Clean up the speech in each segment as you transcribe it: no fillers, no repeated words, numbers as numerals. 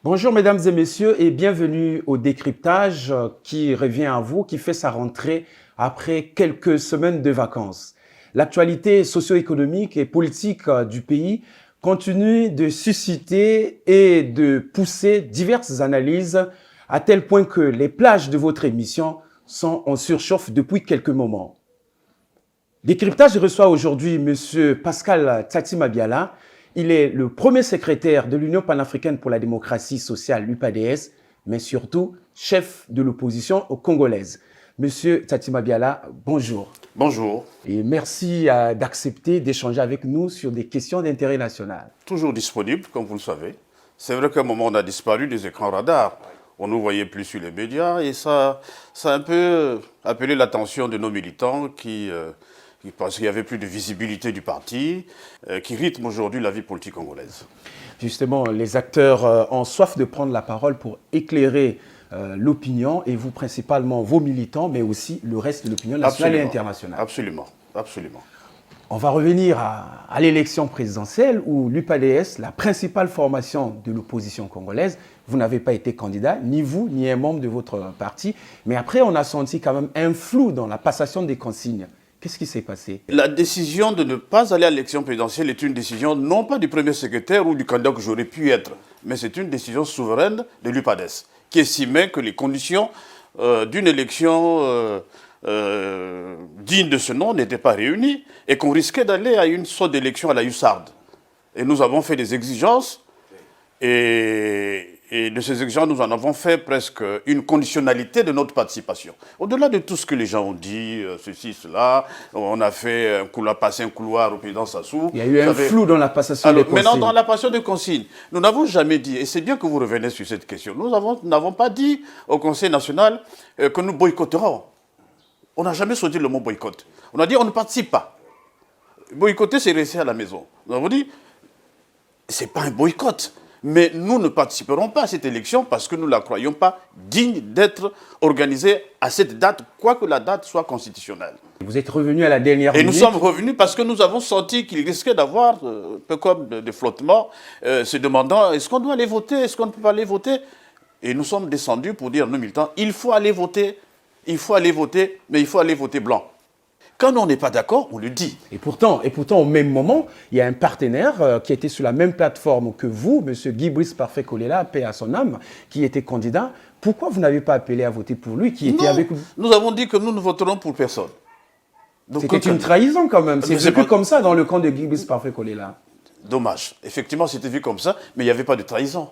Bonjour mesdames et messieurs et bienvenue au décryptage qui revient à vous, qui fait sa rentrée après quelques semaines de vacances. L'actualité socio-économique et politique du pays continue de susciter et de pousser diverses analyses à tel point que les plages de votre émission sont en surchauffe depuis quelques moments. Décryptage reçoit aujourd'hui Monsieur Pascal Tati Mabiala. Il est le premier secrétaire de l'Union panafricaine pour la démocratie sociale, UPADS, mais surtout chef de l'opposition congolaise. Monsieur Tati Mabiala, bonjour. Bonjour. Et merci d'accepter d'échanger avec nous sur des questions d'intérêt national. Toujours disponible, comme vous le savez. C'est vrai qu'à un moment, on a disparu des écrans radars. On ne nous voyait plus sur les médias et ça a un peu appelé l'attention de nos militants qui pensent qu'il n'y avait plus de visibilité du parti, qui rythme aujourd'hui la vie politique congolaise. Justement, les acteurs ont soif de prendre la parole pour éclairer l'opinion, et vous principalement vos militants, mais aussi le reste de l'opinion nationale et internationale. Absolument, absolument. On va revenir à l'élection présidentielle où l'UPADS, la principale formation de l'opposition congolaise, vous n'avez pas été candidat, ni vous, ni un membre de votre parti. Mais après, on a senti quand même un flou dans la passation des consignes. Qu'est-ce qui s'est passé? La décision de ne pas aller à l'élection présidentielle est une décision non pas du premier secrétaire ou du candidat que j'aurais pu être, mais c'est une décision souveraine de l'UPADS, qui estimait que les conditions d'une élection digne de ce nom n'étaient pas réunies et qu'on risquait d'aller à une sorte d'élection à la hussarde. Et nous avons fait des exigences et de ces exigences, nous en avons fait presque une conditionnalité de notre participation. Au-delà de tout ce que les gens ont dit, ceci, cela, on a fait passer un couloir au président Sassou. Il y a eu un flou dans la passation des consignes. Maintenant, dans la passation des consignes, nous n'avons jamais dit, et c'est bien que vous revenez sur cette question, nous n'avons pas dit au Conseil national que nous boycotterons. On n'a jamais sorti le mot boycott. On a dit on ne participe pas. Boycotter, c'est rester à la maison. Nous avons dit, ce n'est pas un boycott. Mais nous ne participerons pas à cette élection parce que nous ne la croyons pas digne d'être organisée à cette date, quoique la date soit constitutionnelle. Vous êtes revenu à la dernière minute. Et nous sommes revenus parce que nous avons senti qu'il risquait d'avoir un peu comme des flottements, se demandant est-ce qu'on doit aller voter, est-ce qu'on ne peut pas aller voter. Et nous sommes descendus pour dire à nos militants, il faut aller voter, mais il faut aller voter blanc. Quand on n'est pas d'accord, on le dit. Et pourtant, au même moment, il y a un partenaire qui était sur la même plateforme que vous, M. Guy Brice Parfait Kolela, paix à son âme, qui était candidat. Pourquoi vous n'avez pas appelé à voter pour lui, qui était avec vous? Nous avons dit que nous ne voterons pour personne. C'était une trahison quand même. C'est vu comme ça dans le camp de Guy Brice Parfait Kolela. Dommage. Effectivement, c'était vu comme ça, mais il n'y avait pas de trahison.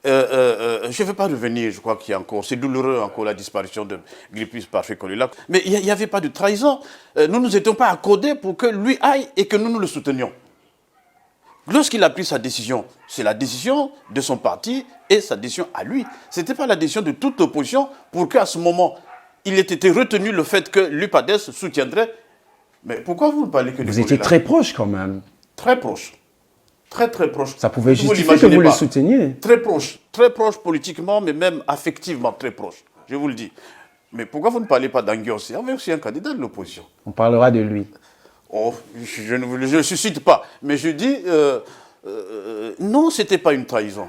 Je ne vais pas revenir, je crois qu'il y a encore, c'est douloureux encore la disparition de Gripus Parfait Kolela, mais il n'y avait pas de trahison. Nous ne nous étions pas accordés pour que lui aille et que nous le soutenions. Lorsqu'il a pris sa décision, c'est la décision de son parti et sa décision à lui. Ce n'était pas la décision de toute l'opposition pour qu'à ce moment, il ait été retenu le fait que l'UPADS soutiendrait. Mais pourquoi vous ne parlez que de Vous étiez très proche quand même. Très proche. Très très proche. Ça pouvait justifier que vous le souteniez. Très proche politiquement, mais même affectivement très proche, je vous le dis. Mais pourquoi vous ne parlez pas d'Anguios? Il y avait aussi un candidat de l'opposition. On parlera de lui. Oh, je ne le suscite pas, mais je dis, non, ce n'était pas une trahison.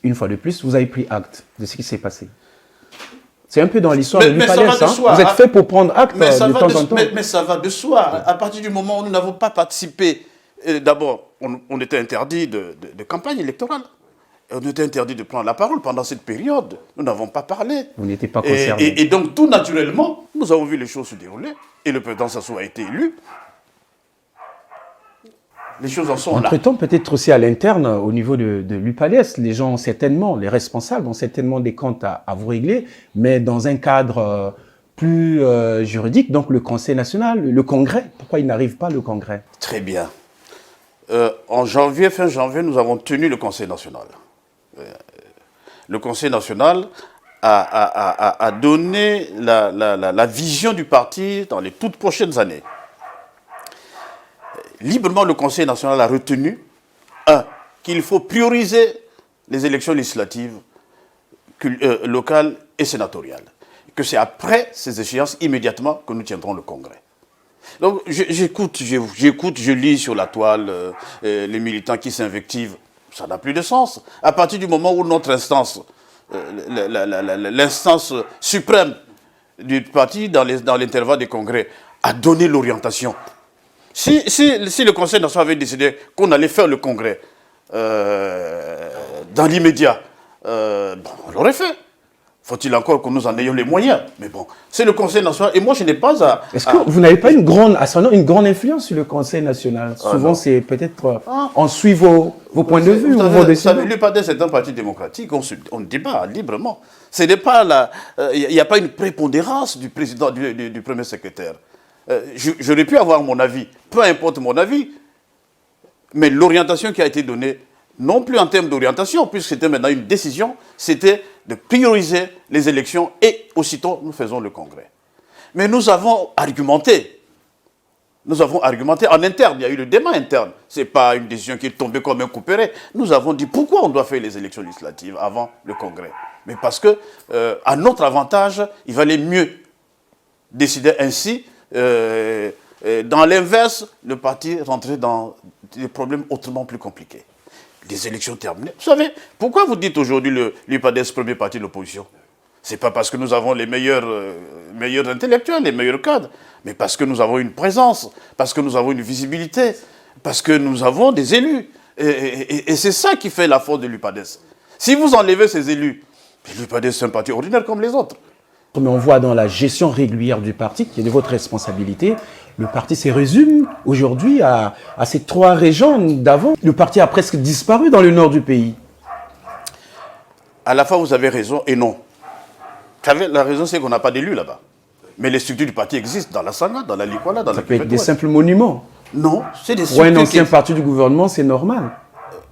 Une fois de plus, vous avez pris acte de ce qui s'est passé. C'est un peu dans l'histoire de l'UPADS. Vous êtes fait pour prendre acte de temps en temps. Mais ça va de soi. À partir du moment où nous n'avons pas participé, d'abord, on était interdit de campagne électorale. On était interdit de prendre la parole pendant cette période. Nous n'avons pas parlé. Vous n'étiez pas concerné. Et donc, tout naturellement, nous avons vu les choses se dérouler. Et le président Sassou a été élu. Les choses en sont là. Entre-temps, peut-être aussi à l'interne, au niveau de l'UPADS, les gens ont certainement, les responsables ont certainement des comptes à vous régler, mais dans un cadre plus juridique, donc le Conseil national, le Congrès. Pourquoi il n'arrive pas le Congrès? Très bien. En janvier, fin janvier, nous avons tenu le Conseil national. Le Conseil national a donné la vision du parti dans les toutes prochaines années. Librement, le Conseil national a retenu, qu'il faut prioriser les élections législatives locales et sénatoriales. Que c'est après ces échéances, immédiatement, que nous tiendrons le Congrès. Donc j'écoute, je lis sur la toile les militants qui s'invectivent. Ça n'a plus de sens. À partir du moment où notre instance, l'instance suprême du parti, dans l'intervalle des congrès, a donné l'orientation. Si le Conseil national avait décidé qu'on allait faire le congrès dans l'immédiat, on l'aurait fait. Faut-il encore que nous en ayons les moyens? Mais bon, c'est le Conseil national. Et moi, je n'ai pas à... Est-ce que vous n'avez pas une grande influence sur le Conseil national? Souvent, c'est peut-être... on suit vos points de vue ou vos décisions. L'UPADES est un parti démocratique. On débat librement. Ce n'est pas il n'y a pas une prépondérance du président, du premier secrétaire. J'aurais pu avoir mon avis. Peu importe mon avis. Mais l'orientation qui a été donnée, non plus en termes d'orientation, puisque c'était maintenant une décision, c'était de prioriser les élections et aussitôt nous faisons le congrès. Mais nous avons argumenté. Nous avons argumenté en interne, il y a eu le débat interne. Ce n'est pas une décision qui est tombée comme un couperet. Nous avons dit pourquoi on doit faire les élections législatives avant le congrès. Mais parce que, à notre avantage, il valait mieux décider ainsi. Dans l'inverse, le parti rentrait dans des problèmes autrement plus compliqués. Les élections terminées. Vous savez, pourquoi vous dites aujourd'hui l'UPADES premier parti de l'opposition? Ce n'est pas parce que nous avons les meilleurs intellectuels, les meilleurs cadres, mais parce que nous avons une présence, parce que nous avons une visibilité, parce que nous avons des élus. Et c'est ça qui fait la force de l'UPADES. Si vous enlevez ces élus, l'UPADES c'est un parti ordinaire comme les autres. Mais on voit dans la gestion régulière du parti, qui est de votre responsabilité, le parti se résume aujourd'hui à ces 3 régions d'avant. Le parti a presque disparu dans le nord du pays. À la fois, vous avez raison et non. La raison, c'est qu'on n'a pas d'élus là-bas. Mais les structures du parti existent dans la Sanga, dans la Likwala, dans la... Ça peut être des simples monuments. Non, c'est des structures... Pour un ancien parti du gouvernement, c'est normal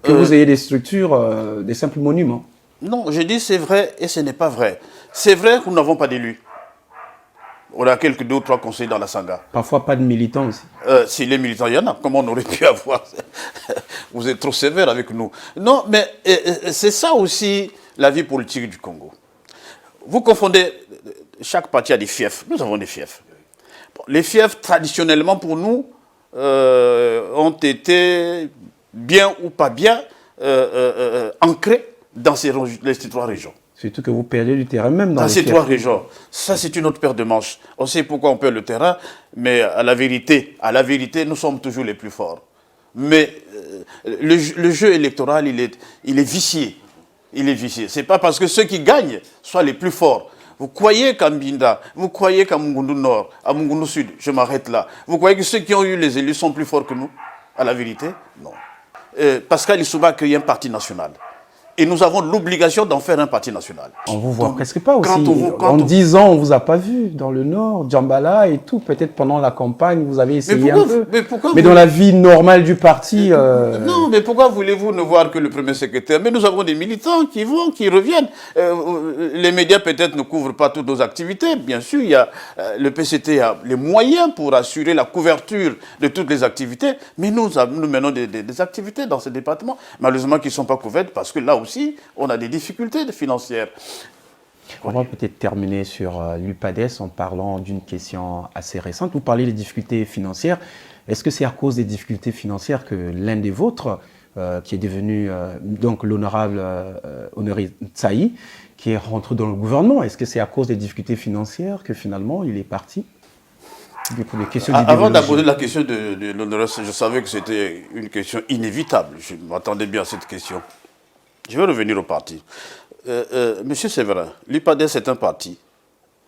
que vous ayez des structures, des simples monuments. Non, je dis c'est vrai et ce n'est pas vrai. C'est vrai que nous n'avons pas d'élus. On a quelques 2 ou 3 conseillers dans la Sanga. Parfois pas de militants aussi. Si les militants, il y en a. Comment on aurait pu avoir? Vous êtes trop sévère avec nous. Non, mais c'est ça aussi la vie politique du Congo. Vous confondez, chaque parti a des fiefs. Nous avons des fiefs. Bon, les fiefs, traditionnellement pour nous, ont été bien ou pas bien ancrés dans les 3 régions. Surtout que vous perdez du terrain même dans ces 3 régions. Ça, c'est une autre paire de manches. On sait pourquoi on perd le terrain, mais à la vérité, nous sommes toujours les plus forts. Mais le jeu électoral, il est vicié. Il est vicié. Ce n'est pas parce que ceux qui gagnent soient les plus forts. Vous croyez qu'à Mbinda, vous croyez qu'à Mungundu Nord, à Mungundu Sud, je m'arrête là. Vous croyez que ceux qui ont eu les élus sont plus forts que nous? À la vérité, non. Pascal Lissouba a créé un parti national. Et nous avons l'obligation d'en faire un parti national. On vous voit presque pas aussi. En 10 ans, on ne vous a pas vu dans le Nord, Djambala et tout. Peut-être pendant la campagne, vous avez essayé un peu. Mais dans la vie normale du parti... Non, mais pourquoi voulez-vous ne voir que le premier secrétaire? Mais nous avons des militants qui vont, qui reviennent. Les médias peut-être ne couvrent pas toutes nos activités. Bien sûr, le PCT a les moyens pour assurer la couverture de toutes les activités. Mais nous menons des activités dans ce département, malheureusement qui ne sont pas couvertes parce que là aussi, on a des difficultés financières. On va peut-être terminer sur l'UPADES en parlant d'une question assez récente. Vous parlez des difficultés financières. Est-ce que c'est à cause des difficultés financières que l'un des vôtres, qui est devenu donc l'honorable Honoré Tsaï, qui est rentré dans le gouvernement, est-ce que c'est à cause des difficultés financières que finalement il est parti? Avant d'aborder la question de l'honorable, je savais que c'était une question inévitable. Je m'attendais bien à cette question. Je vais revenir au parti. Monsieur Séverin, l'UPADES est un parti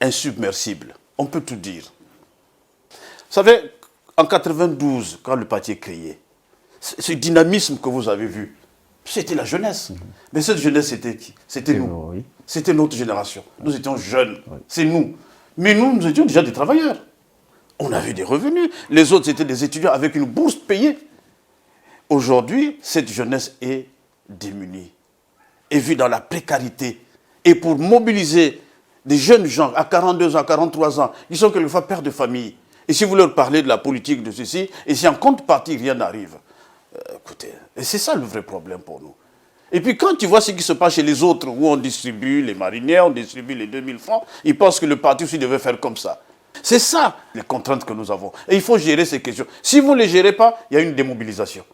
insubmersible. On peut tout dire. Vous savez, en 92, quand le parti est créé, ce dynamisme que vous avez vu, c'était la jeunesse. Mais cette jeunesse, c'était qui? C'était nous. Oui. C'était notre génération. Nous étions jeunes. Oui. C'est nous. Mais nous étions déjà des travailleurs. On avait des revenus. Les autres, c'était des étudiants avec une bourse payée. Aujourd'hui, cette jeunesse est démunie. Est vue dans la précarité. Et pour mobiliser des jeunes gens à 42 ans, 43 ans, qui sont quelquefois pères de famille, et si vous leur parlez de la politique de ceci, et si en contrepartie rien n'arrive, écoutez, et c'est ça le vrai problème pour nous. Et puis quand tu vois ce qui se passe chez les autres, où on distribue les marinières, on distribue les 2000 francs, ils pensent que le parti aussi devait faire comme ça. C'est ça les contraintes que nous avons. Et il faut gérer ces questions. Si vous ne les gérez pas, il y a une démobilisation.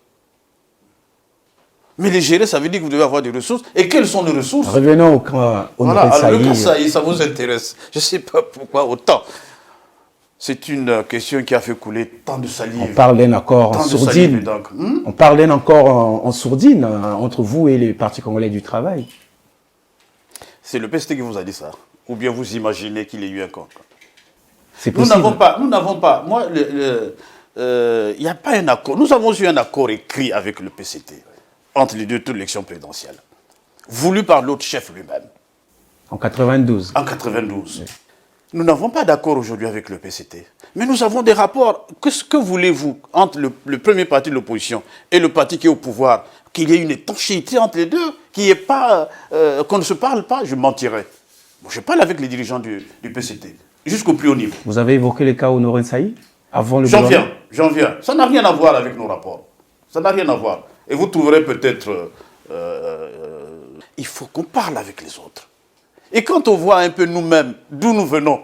Mais les gérer, ça veut dire que vous devez avoir des ressources. Et quelles sont les ressources? Revenons au cas Voilà, Honoré alors le cas Saï. Saï, ça vous intéresse. Je ne sais pas pourquoi autant. C'est une question qui a fait couler tant de salive. On parle d'un accord en Tant de salive, sourdine. donc. On parle d'un accord en sourdine entre vous et les partis congolais du travail. C'est le PST qui vous a dit ça. Ou bien vous imaginez qu'il y ait eu un accord. C'est Nous possible. n'avons pas, moi, il n'y a pas un accord. Nous avons eu un accord écrit avec le PCT entre les deux tours d'élection présidentielle, voulu par l'autre chef lui-même, En 92. en 92. Nous n'avons pas d'accord aujourd'hui avec le PCT, mais nous avons des rapports. Que voulez-vous entre le premier parti de l'opposition et le parti qui est au pouvoir? Qu'il y ait une étanchéité entre les deux, qu'on ne se parle pas, je mentirais. Bon, je parle avec les dirigeants du PCT, jusqu'au plus haut niveau. Vous avez évoqué le cas Honoré Saï avant le J'en gouvernement. viens. Ça n'a rien à voir avec nos rapports. Ça n'a rien à voir. Et vous trouverez peut-être... il faut qu'on parle avec les autres. Et quand on voit un peu nous-mêmes d'où nous venons,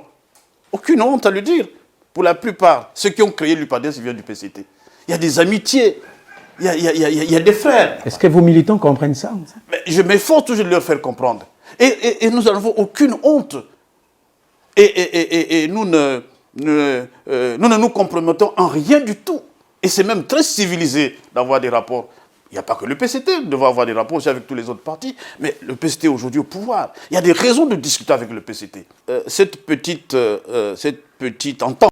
aucune honte à le dire. Pour la plupart, ceux qui ont créé l'UPADES viennent du PCT. Il y a des amitiés, il y a des frères. Est-ce que vos militants comprennent ça? Mais je m'efforce toujours de leur faire comprendre. Et nous n'avons aucune honte. Et nous ne nous compromettons en rien du tout. Et c'est même très civilisé d'avoir des rapports. Il n'y a pas que le PCT devrait avoir des rapports aussi avec tous les autres partis, mais le PCT aujourd'hui au pouvoir. Il y a des raisons de discuter avec le PCT. Cette petite entente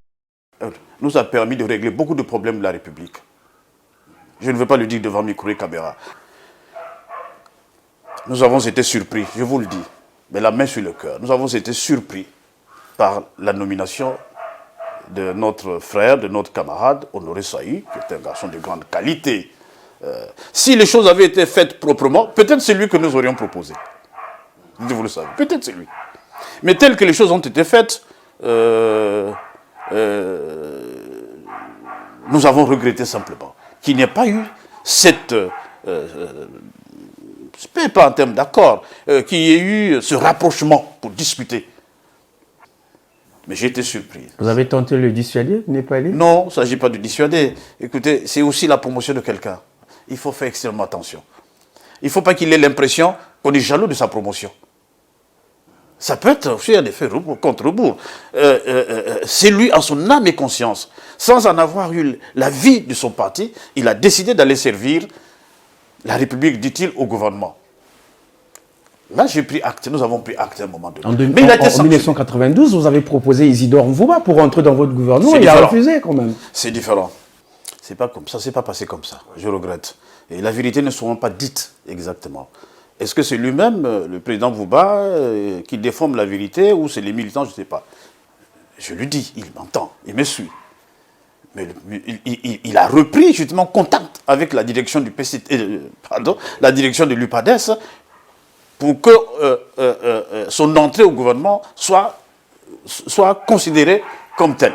nous a permis de régler beaucoup de problèmes de la République. Je ne veux pas le dire devant micro et caméra. Nous avons été surpris, je vous le dis, mais la main sur le cœur, nous avons été surpris par la nomination de notre frère, de notre camarade, Honoré Saï, qui est un garçon de grande qualité. Si les choses avaient été faites proprement, peut-être c'est lui que nous aurions proposé. Vous le savez, peut-être c'est lui. Mais telles que les choses ont été faites, nous avons regretté simplement qu'il n'y ait pas eu cette... pas en termes d'accord, qu'il y ait eu ce rapprochement pour discuter. Mais j'ai été surpris. Vous avez tenté de le dissuader, vous n'êtes pas allé? Non, il ne s'agit pas de dissuader. Écoutez, c'est aussi la promotion de quelqu'un. Il faut faire extrêmement attention. Il ne faut pas qu'il ait l'impression qu'on est jaloux de sa promotion. Ça peut être aussi un effet contre-rebours. C'est lui, en son âme et conscience, sans en avoir eu l'avis de son parti, il a décidé d'aller servir la République, dit-il, au gouvernement. Là, j'ai pris acte, nous avons pris acte à un moment donné. Mais il a été en 1992, vous avez proposé Isidore Mvouba pour entrer dans votre gouvernement. Il a refusé quand même. C'est différent. C'est pas comme ça, c'est pas passé comme ça. Je regrette. Et la vérité ne sera pas dite exactement. Est-ce que c'est lui-même, le président Mvouba, qui déforme la vérité ou c'est les militants, je ne sais pas. Je lui dis, il m'entend, il me suit. Mais il a repris justement contact avec la direction du PCT, la direction de l'UPADES, pour que son entrée au gouvernement soit considérée comme telle.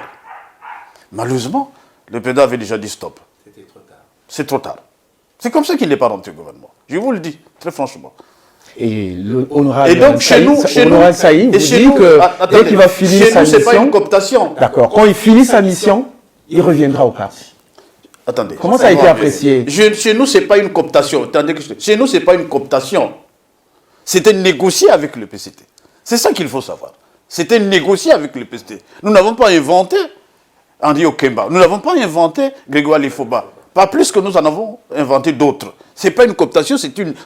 Malheureusement, le président avait déjà dit stop. C'était trop tard. C'est trop tard. C'est comme ça qu'il n'est pas rentré au gouvernement. Je vous le dis, très franchement. Et l'honorable donc, chez nous, Saï vous dit que dès qu'il va finir sa mission... c'est pas une cooptation. D'accord. Quand il finit sa mission, il reviendra au parti. Attendez. Comment ça a été apprécié? Chez nous, ce n'est pas une cooptation. Chez nous, ce n'est pas une cooptation. C'était négocié avec le PCT. C'est ça qu'il faut savoir. C'était négocié avec le PCT. Nous n'avons pas inventé Henri Okemba. Nous n'avons pas inventé Grégoire Lifoba. Pas plus que nous en avons inventé d'autres. Ce n'est pas une cooptation,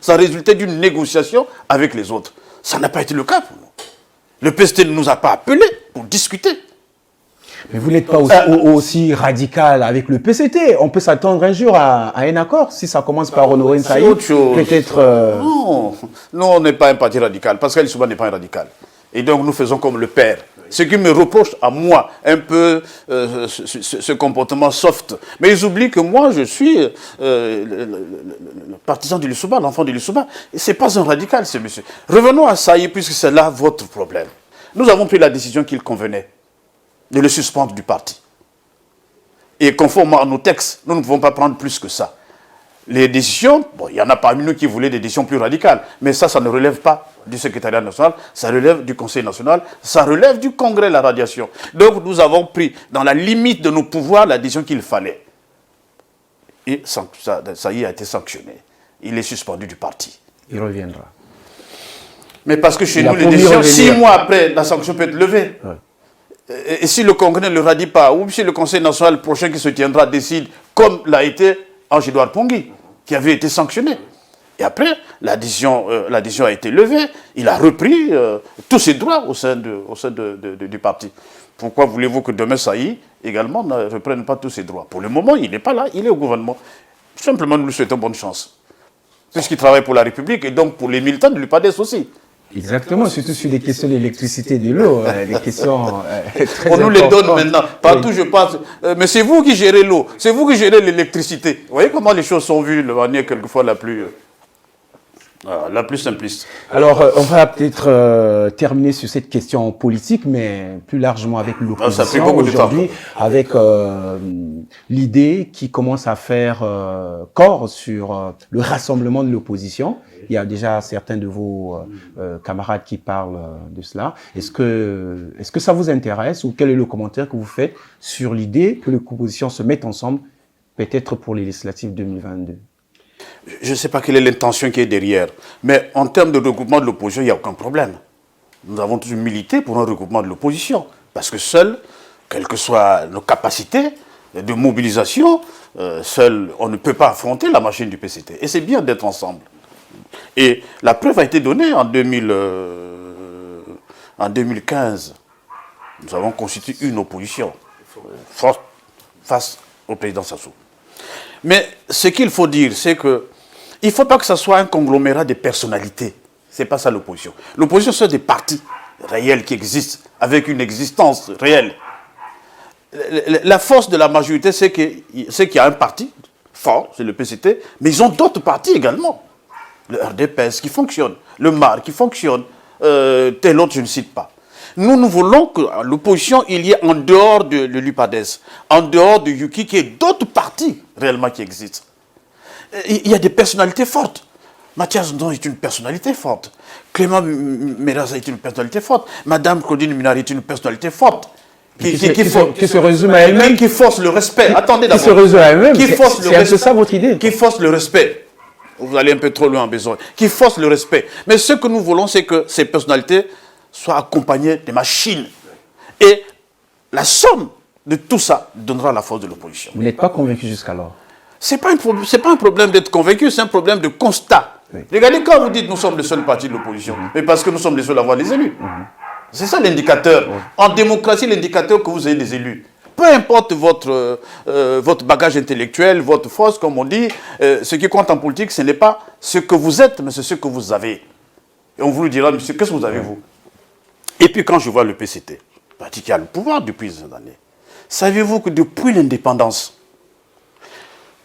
ça résultait d'une négociation avec les autres. Ça n'a pas été le cas pour nous. Le PCT ne nous a pas appelés pour discuter. Mais vous n'êtes pas aussi radical avec le PCT. On peut s'attendre un jour à un accord si ça commence par honorer Saï. Peut-être. Non, nous, on n'est pas un parti radical. Pascal Lissouba n'est pas un radical. Et donc, nous faisons comme le père. Ce qui me reproche à moi un peu ce comportement soft. Mais ils oublient que moi, je suis le partisan de Lissouba, l'enfant de Lissouba. Ce n'est pas un radical, ce monsieur. Revenons à Saï, puisque c'est là votre problème. Nous avons pris la décision qu'il convenait de le suspendre du parti. Et conformément à nos textes, nous ne pouvons pas prendre plus que ça. Les décisions, bon, il y en a parmi nous qui voulaient des décisions plus radicales, mais ça ne relève pas du secrétariat national, ça relève du Conseil national, ça relève du Congrès, la radiation. Donc nous avons pris, dans la limite de nos pouvoirs, la décision qu'il fallait. Et ça y a été sanctionné. il est suspendu du parti. Il reviendra. Mais parce que chez Il a nous, les promis décisions, revenir. 6 mois après, la sanction peut être levée. Ouais. Et si le Congrès ne le radie pas, ou si le Conseil national prochain qui se tiendra décide, comme l'a été Ange-Édouard Pongui, qui avait été sanctionné. Et après, la décision a été levée, il a repris tous ses droits au sein du parti. Pourquoi voulez-vous que demain Saï également ne reprenne pas tous ses droits? Pour le moment, il n'est pas là, il est au gouvernement. Simplement, nous lui souhaitons bonne chance. Puisqu'il travaille pour la République et donc pour les militants de l'UPADES aussi. Exactement, surtout sur les questions d'électricité et de l'eau, des questions très On nous les donne importantes. maintenant. Partout, je pense. Mais c'est vous qui gérez l'eau, c'est vous qui gérez l'électricité. Vous voyez comment les choses sont vues de manière quelquefois la plus simpliste. Alors, on va peut-être terminer sur cette question politique, mais plus largement avec Ça a pris l'opposition beaucoup de temps. aujourd'hui, avec l'idée qui commence à faire corps sur le rassemblement de l'opposition. Il y a déjà certains de vos camarades qui parlent de cela. Est-ce que ça vous intéresse ou quel est le commentaire que vous faites sur l'idée que l'opposition se mette ensemble, peut-être pour les législatives 2022? Je ne sais pas quelle est l'intention qui est derrière, mais en termes de regroupement de l'opposition, il n'y a aucun problème. Nous avons toujours milité pour un regroupement de l'opposition, parce que seuls, quelles que soient nos capacités de mobilisation, seuls, on ne peut pas affronter la machine du PCT. Et c'est bien d'être ensemble. Et la preuve a été donnée en 2015. Nous avons constitué une opposition forte face au président Sassou. Mais ce qu'il faut dire, c'est que il ne faut pas que ce soit un conglomérat de personnalités. Ce n'est pas ça l'opposition. L'opposition, c'est des partis réels qui existent, avec une existence réelle. La force de la majorité, c'est qu'il y a un parti fort, c'est le PCT, mais ils ont d'autres partis également. Le RDPS qui fonctionne, le MAR qui fonctionne, tel autre, je ne cite pas. Nous voulons que l'opposition, il y ait en dehors de l'UPADES, en dehors de Yuki, qu'il y ait d'autres partis réellement qui existent. Il y a des personnalités fortes. Mathias Ndon est une personnalité forte. Clément Meraza est une personnalité forte. Madame Claudine Minari est une personnalité forte. Qui se résume à elle-même. Qui force le respect. Attendez Qui d'abord. se résume à elle-même. C'est un peu ça votre idée. Qui force le respect. Vous allez un peu trop loin en besoin. Qui force le respect. Mais ce que nous voulons, c'est que ces personnalités soient accompagnées de machines. Et la somme de tout ça donnera la force de l'opposition. Vous n'êtes pas convaincu jusqu'alors? Ce n'est pas un problème d'être convaincu, c'est un problème de constat. Oui. Regardez quand vous dites nous sommes le seul parti de l'opposition, mais parce que nous sommes les seuls à avoir les élus. C'est ça l'indicateur. En démocratie, l'indicateur que vous avez des élus. Peu importe votre bagage intellectuel, votre force, comme on dit, ce qui compte en politique, ce n'est pas ce que vous êtes, mais c'est ce que vous avez. Et on vous le dira, monsieur, qu'est-ce que vous avez, vous? Et puis quand je vois le PCT, parti qui a le pouvoir depuis des années, savez-vous que depuis l'indépendance,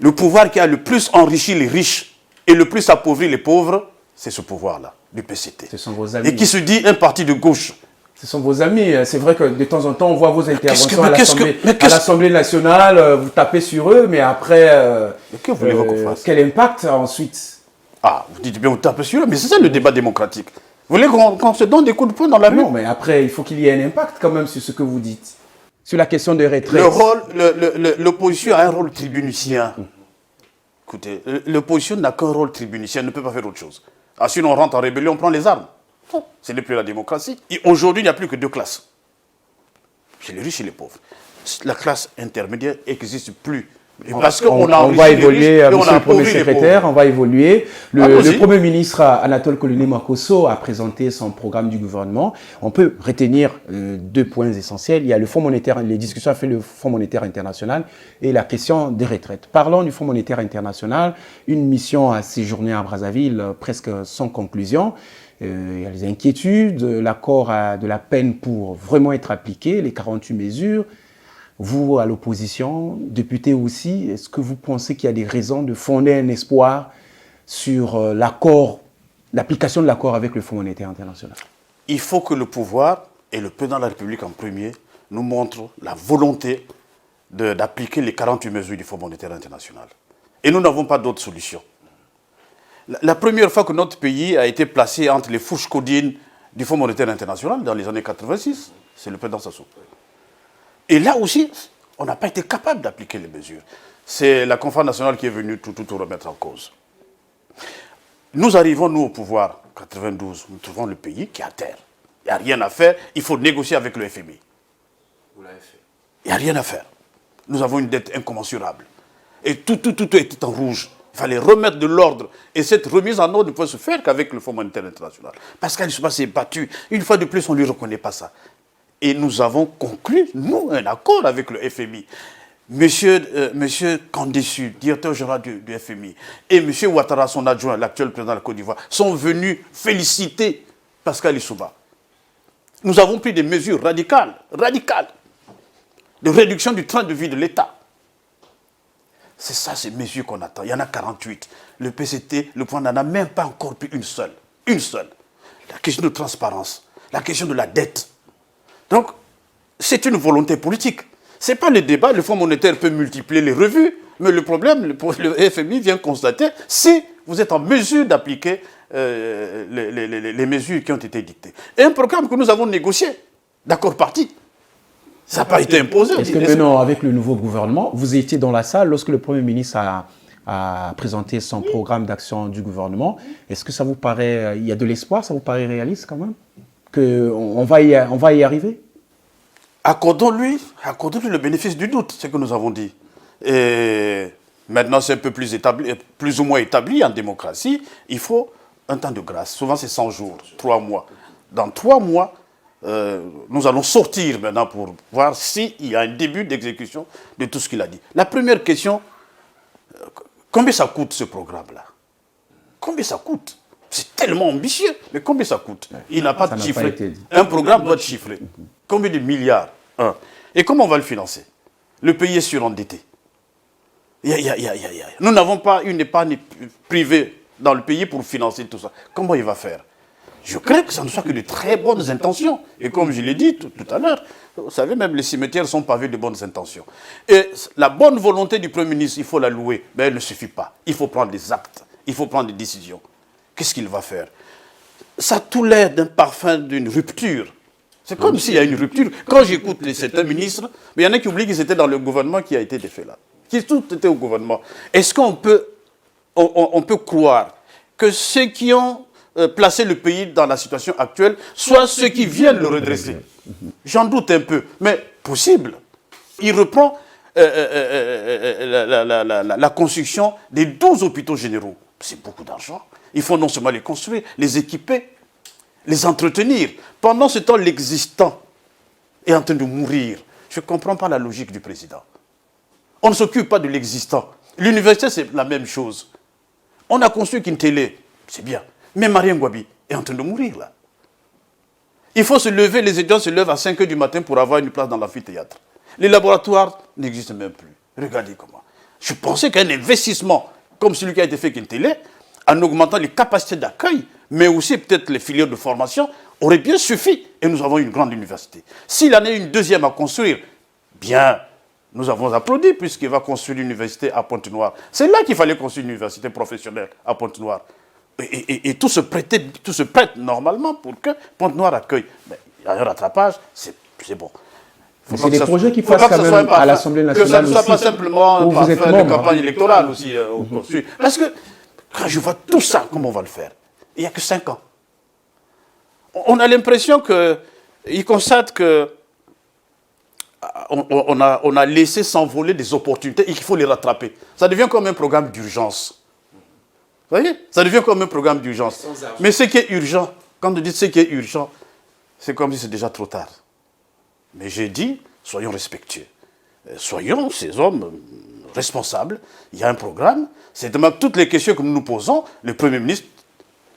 le pouvoir qui a le plus enrichi les riches et le plus appauvri les pauvres, c'est ce pouvoir-là, du PCT. Ce sont vos amis. Et qui se dit un parti de gauche. Ce sont vos amis. C'est vrai que de temps en temps, on voit vos interventions à l'Assemblée nationale, vous tapez sur eux, mais après, que voulez-vous qu'on fasse? Quel impact ensuite? Ah, vous dites bien, vous tapez sur eux, mais c'est ça le débat démocratique. Vous voulez qu'on se donne des coups de poing dans la rue? Non, mais après, il faut qu'il y ait un impact quand même sur ce que vous dites. Sur la question de retraite. L'opposition a un rôle tribunicien. Écoutez, l'opposition n'a qu'un rôle tribunicien, elle ne peut pas faire autre chose. Ah, sinon on rentre en rébellion, on prend les armes. Ce n'est plus la démocratie. Aujourd'hui, il n'y a plus que deux classes. C'est les riches et les pauvres. La classe intermédiaire n'existe plus. Parce qu'on va évoluer, monsieur le Premier secrétaire, on va évoluer. Le Premier ministre Anatole Koloné-Makosso a présenté son programme du gouvernement. On peut retenir deux points essentiels. Il y a le Fonds monétaire, les discussions avec le Fonds monétaire international et la question des retraites. Parlons du Fonds monétaire international. Une mission a séjourné à Brazzaville presque sans conclusion. Il y a les inquiétudes, l'accord de la peine pour vraiment être appliqué, les 48 mesures. Vous, à l'opposition, député aussi, est-ce que vous pensez qu'il y a des raisons de fonder un espoir sur l'accord, l'application de l'accord avec le Fonds monétaire international? Il faut que le pouvoir, et le président de la République en premier, nous montre la volonté d'appliquer les 48 mesures du Fonds monétaire international. Et nous n'avons pas d'autre solution. La première fois que notre pays a été placé entre les fourches codines du Fonds monétaire international, dans les années 86, c'est le président Sassou. Et là aussi, on n'a pas été capable d'appliquer les mesures. C'est la conférence nationale qui est venue tout remettre en cause. Nous arrivons, nous, au pouvoir, 92, nous trouvons le pays qui est à terre. Il n'y a rien à faire, il faut négocier avec le FMI. Vous l'avez fait. Il n'y a rien à faire. Nous avons une dette incommensurable. Et tout était en rouge. Il fallait remettre de l'ordre. Et cette remise en ordre ne peut se faire qu'avec le Fonds monétaire international. Pascal Lissouba s'est battu. Une fois de plus, on ne lui reconnaît pas ça. Et nous avons conclu, nous, un accord avec le FMI. Monsieur Kandessu, directeur général du FMI, et monsieur Ouattara, son adjoint, l'actuel président de la Côte d'Ivoire, sont venus féliciter Pascal Lissouba. Nous avons pris des mesures radicales, de réduction du train de vie de l'État. C'est ça, ces mesures qu'on attend. Il y en a 48. Le PCT, le point n'en a même pas encore pris une seule. Une seule. La question de transparence, la question de la dette. Donc, c'est une volonté politique. Ce n'est pas le débat, le Fonds monétaire peut multiplier les revues, mais le problème, le FMI vient constater si vous êtes en mesure d'appliquer les mesures qui ont été dictées. Et un programme que nous avons négocié, d'accord parti, ça n'a pas été imposé. Est-ce que maintenant, avec le nouveau gouvernement, vous étiez dans la salle lorsque le Premier ministre a présenté son programme d'action du gouvernement? Est-ce que ça vous paraît, il y a de l'espoir, ça vous paraît réaliste quand même? Qu'on va y arriver? Accordons-lui le bénéfice du doute, c'est ce que nous avons dit. Et maintenant, c'est un peu plus ou moins établi en démocratie. Il faut un temps de grâce. Souvent, c'est 100 jours, 3 mois. Dans 3 mois, nous allons sortir maintenant pour voir s'il y a un début d'exécution de tout ce qu'il a dit. La première question, combien ça coûte ce programme-là? Combien ça coûte? C'est tellement ambitieux, mais combien ça coûte? Il n'a pas de chiffre. Un programme doit être chiffré. Combien de milliards? Et comment on va le financer? Le pays est surendetté. Nous n'avons pas une épargne privée dans le pays pour financer tout ça. Comment il va faire? Je crains que ça ne soit que de très bonnes intentions. Et comme je l'ai dit tout à l'heure, vous savez, même les cimetières sont pavés de bonnes intentions. Et la bonne volonté du Premier ministre, il faut la louer, mais elle ne suffit pas. Il faut prendre des actes, il faut prendre des décisions. Qu'est-ce qu'il va faire? Ça a tout l'air d'un parfum d'une rupture. C'est comme s'il y a une rupture. Quand j'écoute certains ministres, mais il y en a qui oublient qu'ils étaient dans le gouvernement qui a été défait là. Qui tout était au gouvernement. Est-ce qu'on peut croire que ceux qui ont placé le pays dans la situation actuelle soient ceux qui viennent le redresser? J'en doute un peu, mais possible. Il reprend la construction des 12 hôpitaux généraux. C'est beaucoup d'argent. Il faut non seulement les construire, les équiper, les entretenir. Pendant ce temps, l'existant est en train de mourir. Je ne comprends pas la logique du président. On ne s'occupe pas de l'existant. L'université, c'est la même chose. On a construit Kintélé, c'est bien. Mais Marien Ngouabi est en train de mourir, là. Il faut se lever, les étudiants se lèvent à 5 h du matin pour avoir une place dans l'amphithéâtre. Les laboratoires n'existent même plus. Regardez comment. Je pensais qu'un investissement comme celui qui a été fait Kintélé, en augmentant les capacités d'accueil, mais aussi peut-être les filières de formation, aurait bien suffi. Et nous avons une grande université. S'il en a une deuxième à construire, bien, nous avons applaudi puisqu'il va construire l'université à Pointe-Noire. C'est là qu'il fallait construire une université professionnelle à Pointe-Noire. Et tout se prête normalement pour que Pointe-Noire accueille. Mais il y a un rattrapage, c'est bon. C'est des projets qui passent quand même à l'Assemblée nationale aussi. Que ça ne soit pas simplement par faire de campagne électorale aussi. Parce que quand je vois tout ça, comment on va le faire? Il n'y a que 5 ans. On a l'impression qu'il constate que on a laissé s'envoler des opportunités et qu'il faut les rattraper. Ça devient comme un programme d'urgence. Vous voyez? Ça devient comme un programme d'urgence. Mais ce qui est urgent, quand on dit ce qui est urgent, c'est comme si c'est déjà trop tard. Mais j'ai dit, soyons respectueux. Soyons ces hommes responsables. Il y a un programme. C'est de toutes les questions que nous nous posons. Le Premier ministre,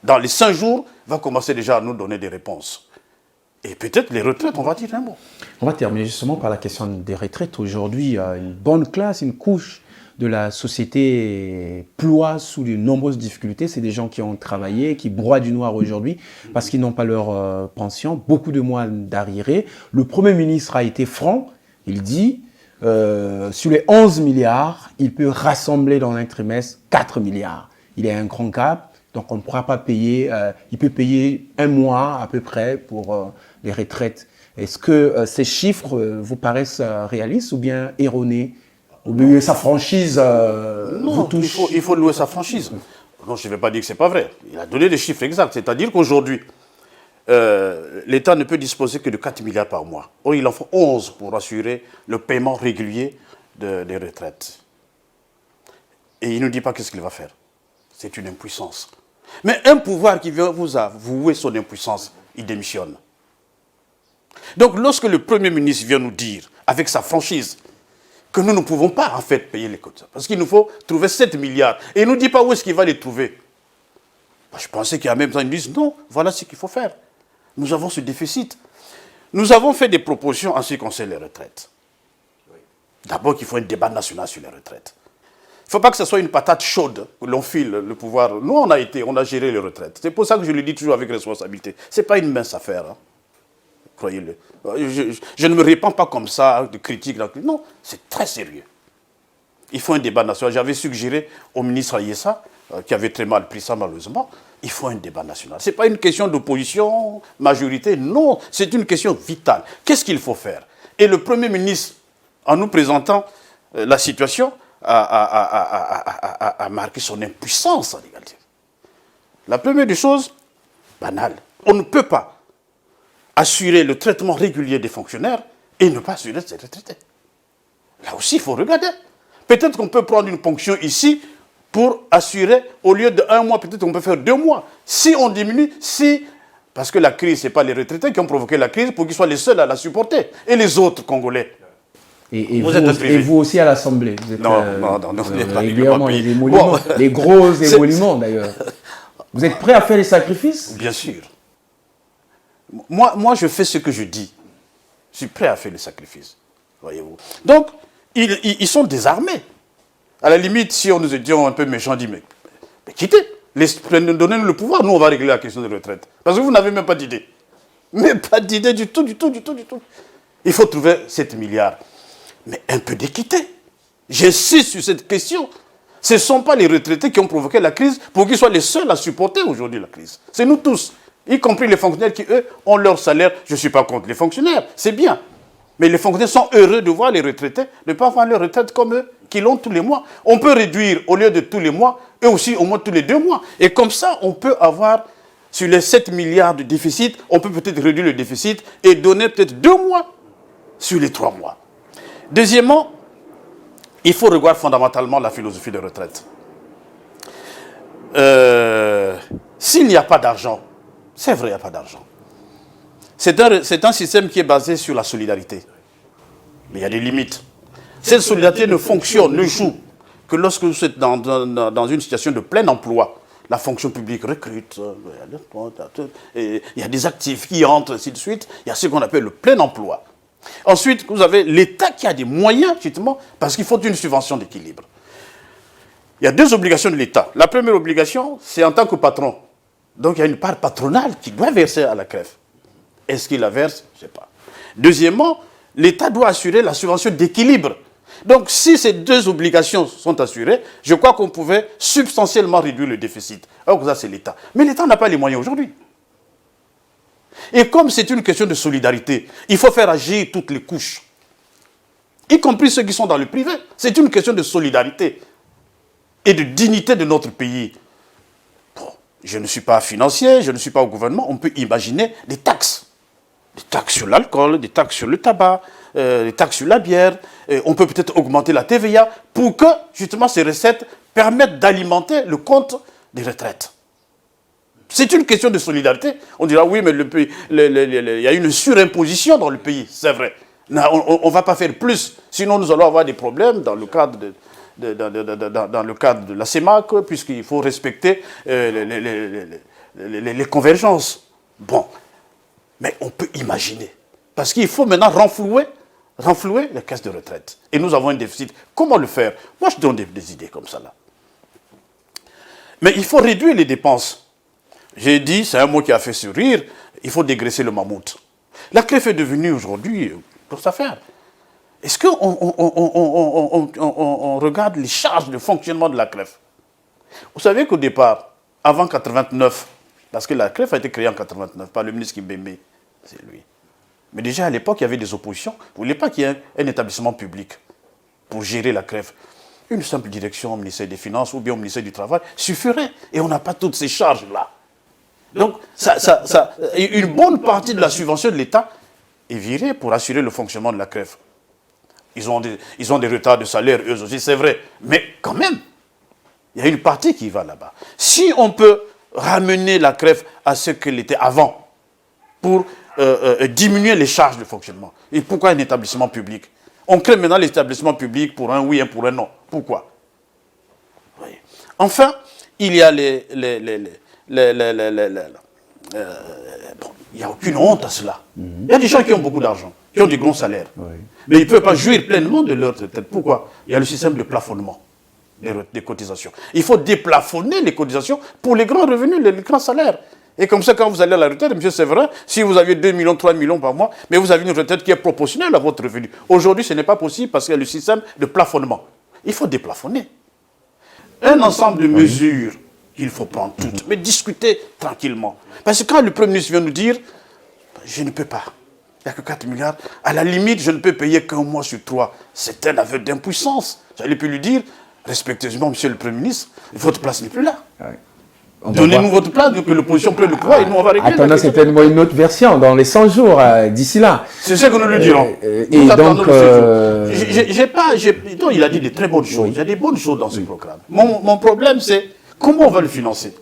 dans les 5 jours, va commencer déjà à nous donner des réponses. Et peut-être les retraites, on va dire un mot. On va terminer justement par la question des retraites. Aujourd'hui, une bonne classe, une couche de la société ploie sous de nombreuses difficultés. C'est des gens qui ont travaillé, qui broient du noir aujourd'hui parce qu'ils n'ont pas leur pension, beaucoup de mois d'arriérés. Le Premier ministre a été franc. Il dit, sur les 11 milliards, il peut rassembler dans un trimestre 4 milliards. Il est un grand cap, donc on ne pourra pas payer. Il peut payer 1 mois à peu près pour les retraites. Est-ce que ces chiffres vous paraissent réalistes ou bien erronés? Ou bien sa franchise non, vous touche? Il faut louer sa franchise. Non, je ne vais pas dire que ce n'est pas vrai. Il a donné des chiffres exacts. C'est-à-dire qu'aujourd'hui, l'État ne peut disposer que de 4 milliards par mois. Or, il en faut 11 pour assurer le paiement régulier des retraites. Et il ne nous dit pas qu'est-ce qu'il va faire. C'est une impuissance. Mais un pouvoir qui vient vous avouer son impuissance, il démissionne. Donc, lorsque le Premier ministre vient nous dire, avec sa franchise, que nous ne pouvons pas, en fait, payer les cotisations, parce qu'il nous faut trouver 7 milliards, et il ne nous dit pas où est-ce qu'il va les trouver. Je pensais qu'en même temps, ils nous disent, non, voilà ce qu'il faut faire. Nous avons ce déficit. Nous avons fait des propositions en ce qui concerne les retraites. D'abord qu'il faut un débat national sur les retraites. Il ne faut pas que ce soit une patate chaude que l'on file le pouvoir. Nous, on a géré les retraites. C'est pour ça que je le dis toujours avec responsabilité. Ce n'est pas une mince affaire. Hein. Croyez-le. Je ne me répands pas comme ça de critiques. Non, c'est très sérieux. Il faut un débat national. J'avais suggéré au ministre Ayessa, qui avait très mal pris ça malheureusement, il faut un débat national. Ce n'est pas une question d'opposition, majorité, non, c'est une question vitale. Qu'est-ce qu'il faut faire? Et le Premier ministre, en nous présentant la situation, a marqué son impuissance en égalité. La première des choses, banale, on ne peut pas assurer le traitement régulier des fonctionnaires et ne pas assurer ces retraités. Là aussi, il faut regarder. Peut-être qu'on peut prendre une ponction ici pour assurer, au lieu de 1 mois, peut-être qu'on peut faire 2 mois. Si on diminue, parce que la crise, ce n'est pas les retraités qui ont provoqué la crise pour qu'ils soient les seuls à la supporter. Et les autres Congolais. Et vous aussi à l'Assemblée. Non, régulièrement, les émoluments, les gros émoluments d'ailleurs. Vous êtes prêt à faire les sacrifices? Bien sûr. Moi, je fais ce que je dis. Je suis prêt à faire les sacrifices. Voyez-vous. Donc, ils sont désarmés. À la limite, si on nous étions un peu méchants, on dit, mais quittez, donnez-nous le pouvoir, nous on va régler la question des retraites. Parce que vous n'avez même pas d'idée. Mais pas d'idée du tout. Il faut trouver 7 milliards. Mais un peu d'équité. J'insiste sur cette question. Ce ne sont pas les retraités qui ont provoqué la crise pour qu'ils soient les seuls à supporter aujourd'hui la crise. C'est nous tous, y compris les fonctionnaires qui, eux, ont leur salaire. Je ne suis pas contre les fonctionnaires, c'est bien. Mais les fonctionnaires sont heureux de voir les retraités ne pas avoir leur retraite comme eux, qui l'ont tous les mois. On peut réduire, au lieu de tous les mois, eux aussi au moins tous les 2 mois. Et comme ça, on peut avoir, sur les 7 milliards de déficit, on peut peut-être réduire le déficit et donner peut-être 2 mois sur les 3 mois. Deuxièmement, il faut revoir fondamentalement la philosophie de retraite. S'il n'y a pas d'argent, c'est vrai, il n'y a pas d'argent. C'est un système qui est basé sur la solidarité. Mais il y a des limites. Cette solidarité ne fonctionne, ne joue que lorsque vous êtes dans une situation de plein emploi. La fonction publique recrute, il y a des actifs qui entrent, ainsi de suite. Il y a ce qu'on appelle le plein emploi. Ensuite, vous avez l'État qui a des moyens, justement, parce qu'il faut une subvention d'équilibre. Il y a 2 obligations de l'État. La première obligation, c'est en tant que patron. Donc, il y a une part patronale qui doit verser à la CREF. Est-ce qu'il la verse? Je ne sais pas. Deuxièmement, l'État doit assurer la subvention d'équilibre. Donc, si ces 2 obligations sont assurées, je crois qu'on pouvait substantiellement réduire le déficit. Alors, ça, c'est l'État. Mais l'État n'a pas les moyens aujourd'hui. Et comme c'est une question de solidarité, il faut faire agir toutes les couches, y compris ceux qui sont dans le privé. C'est une question de solidarité et de dignité de notre pays. Bon, je ne suis pas financier, je ne suis pas au gouvernement, on peut imaginer des taxes. Des taxes sur l'alcool, des taxes sur le tabac, des taxes sur la bière. On peut peut-être augmenter la TVA pour que, justement, ces recettes permettent d'alimenter le compte des retraites. C'est une question de solidarité. On dira, oui, mais il y a une surimposition dans le pays, c'est vrai. On ne va pas faire plus, sinon nous allons avoir des problèmes dans le cadre de la CEMAC, puisqu'il faut respecter les convergences. Bon, mais on peut imaginer. Parce qu'il faut maintenant renflouer les caisses de retraite. Et nous avons un déficit. Comment le faire? Moi, je donne des idées comme ça, là. Mais il faut réduire les dépenses. J'ai dit, c'est un mot qui a fait sourire, il faut dégraisser le mammouth. La CREF est devenue aujourd'hui une grosse affaire. Est-ce qu'on regarde les charges de fonctionnement de la CREF? Vous savez qu'au départ, avant 89, parce que la CREF a été créée en 89 par le ministre Kimbembe, c'est lui. Mais déjà à l'époque, il y avait des oppositions. Vous ne voulez pas qu'il y ait un établissement public pour gérer la CREF. une simple direction au ministère des Finances ou bien au ministère du Travail suffirait. Et on n'a pas toutes ces charges-là. Donc, une bonne partie de la subvention de l'État est virée pour assurer le fonctionnement de la CREF. Ils ont des retards de salaire, eux aussi, c'est vrai. Mais quand même, il y a une partie qui va là-bas. Si on peut ramener la CREF à ce qu'elle était avant, pour diminuer les charges de fonctionnement. Et pourquoi un établissement public? On crée maintenant l'établissement public pour un oui et pour un non. Pourquoi? Oui. Enfin, il y a il n'y a aucune honte à cela. Il y a des gens qui ont beaucoup d'argent, qui ont des grands salaires. Oui. Mais ils ne peuvent pas jouir pleinement de leur retraite. Pourquoi? Il y a le système de plafonnement des cotisations. Il faut déplafonner les cotisations pour les grands revenus, les grands salaires. Et comme ça, quand vous allez à la retraite, M. Séverin, si vous avez 2 millions, 3 millions par mois, mais vous avez une retraite qui est proportionnelle à votre revenu. Aujourd'hui, ce n'est pas possible parce qu'il y a le système de plafonnement. Il faut déplafonner. Un ensemble de mesures qu'il faut prendre toutes, mais discuter tranquillement. Parce que quand le Premier ministre vient nous dire, je ne peux pas, il n'y a que 4 milliards, à la limite, je ne peux payer qu'un mois sur 3. C'est un aveu d'impuissance. J'allais pu lui dire, respectueusement, Monsieur le Premier ministre, votre place n'est plus là. Oui. Donnez-nous votre place, que l'opposition prenne le pouvoir et nous on va régler. Attendons certainement une autre version dans les 100 jours d'ici là. C'est ce que nous lui dirons. Et donc, il a dit des très bonnes choses. Il y a des bonnes choses dans ce programme. Mon problème, c'est comment on va le financer.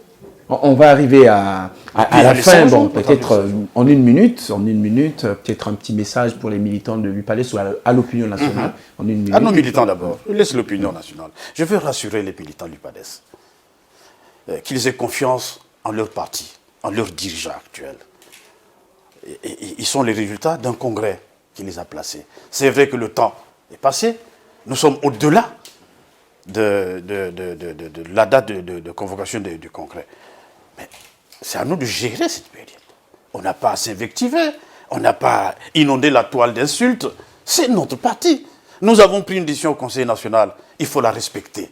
On va arriver à la fin, bon, peut-être en une minute, peut-être un petit message pour les militants de l'UPADES ou à l'opinion nationale. En une minute. À nos militants d'abord. Je laisse l'opinion nationale. Je veux rassurer les militants de l'UPADES. Qu'ils aient confiance en leur parti, en leurs dirigeants actuels. Ils sont les résultats d'un congrès qui les a placés. C'est vrai que le temps est passé. Nous sommes au-delà de la date de convocation du congrès. Mais c'est à nous de gérer cette période. On n'a pas à s'invectiver, on n'a pas à inonder la toile d'insultes. C'est notre parti. Nous avons pris une décision au Conseil national. Il faut la respecter.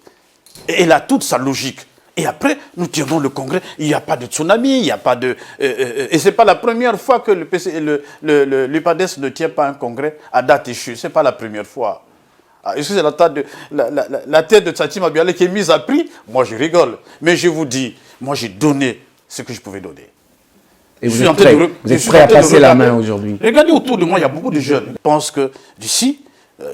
Et elle a toute sa logique. Et après, nous tiendrons le congrès. Il n'y a pas de tsunami, il n'y a pas de... et ce n'est pas la première fois que l'UPADES ne tient pas un congrès à date échue. Ce n'est pas la première fois. Est-ce que c'est la tête de Tsatima Abialé qui est mise à prix? Moi, je rigole. Mais je vous dis, moi, j'ai donné ce que je pouvais donner. Et vous êtes prêt à passer la main aujourd'hui? Regardez autour de moi, il y a beaucoup de jeunes. Je pense que d'ici,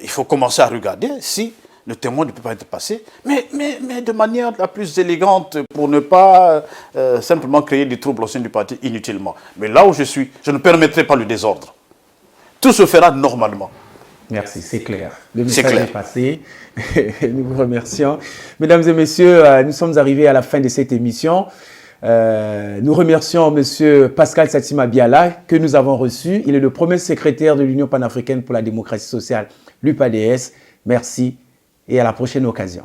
il faut commencer à regarder si... le témoin ne peut pas être passé, mais de manière la plus élégante pour ne pas simplement créer des troubles au sein du parti inutilement. Mais là où je suis, je ne permettrai pas le désordre. Tout se fera normalement. Merci, c'est clair. Le message est passé. Nous vous remercions. Mesdames et messieurs, nous sommes arrivés à la fin de cette émission. Nous remercions M. Pascal Tsatima Biala que nous avons reçu. Il est le premier secrétaire de l'Union panafricaine pour la démocratie sociale, l'UPADES. Merci. Et à la prochaine occasion.